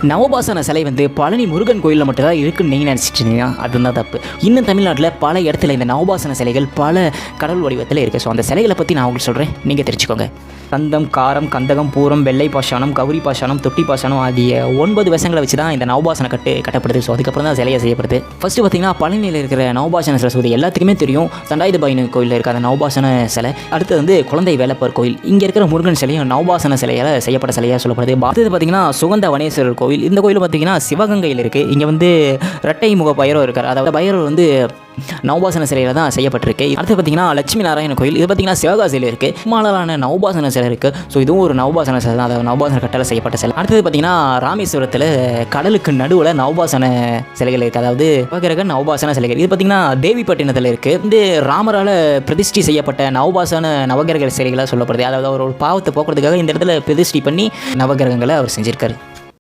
நவபாசன சிலை வந்து பழனி முருகன் கோயிலில் மட்டும் தான் இருக்குன்னு நீங்கள் நினச்சிட்டு இருந்தீங்கன்னா அதுதான் தப்பு. இன்னும் தமிழ்நாட்டில் பல இடத்துல இந்த நவபாசன சிலைகள் பல கடவுள் வடிவத்தில் இருக்குது. ஸோ அந்த சிலைகளை பற்றி நான் உங்களுக்கு சொல்கிறேன், நீங்கள் தெரிஞ்சுக்கோங்க. கந்தம், காரம், கந்தகம், பூரம், வெள்ளை பாஷாணம், கௌரி பாஷாணம், தொட்டி பாஷாணம் ஆகிய 9 விஷயங்களை வச்சு தான் இந்த நவபாசன கட்டப்படுது. ஸோ அதுக்கப்புறம் தான் சிலையை செய்யப்படுது. ஃபஸ்ட்டு பார்த்தீங்கன்னா பழனியில் இருக்கிற நவபாசன சரஸ்வதி எல்லாத்துக்குமே தெரியும். தண்டாயுதபாணி கோயிலில் இருக்கிற அந்த நவபாசன சிலை. அடுத்தது வந்து குழந்தை வேலப்பர் கோயில். இங்கே இருக்கிற முருகன் சிலையும் நவபாசன சிலையால் செய்யப்பட்ட சிலையாக சொல்லப்படுது. அடுத்தது பார்த்தீங்கன்னா சுகந்த வனேஸ்வரர் கோயில். இந்த கோயில் பார்த்தீங்கன்னா சிவகங்கையில் இருக்குது. இங்கே வந்து இரட்டை முக பைரவர் இருக்கார். அதாவது பைரவர் வந்து நவபாசன சிலையில் தான் செய்யப்பட்டிருக்கு. அடுத்து பார்த்தீங்கன்னா லட்சுமி நாராயண கோயில். இது பார்த்தீங்கன்னா சிவகாசியில் இருக்குது. மாலான நவபாசன சிலை இருக்குது. ஸோ இதுவும் ஒரு நவபாசன சிலை தான், அதாவது நவபாசன கட்டளை செய்யப்பட்ட சிலை. அடுத்தது பார்த்தீங்கன்னா ராமேஸ்வரத்தில் கடலுக்கு நடுவில் நவபாசன சிலைகள் இருக்குது. அதாவது நவகிரக நவபாசன சிலைகள். இது பார்த்தீங்கன்னா தேவிப்பட்டினத்தில் இருக்குது. இந்த ராமரால் பிரதிஷ்டி செய்யப்பட்ட நவகிரக சிலைகளாக சொல்லப்படுது. அதாவது அவர் ஒரு பாவத்தை போக்குறதுக்காக இந்த இடத்துல பிரதிஷ்டி பண்ணி நவகிரகங்களை அவர் செஞ்சிருக்காரு.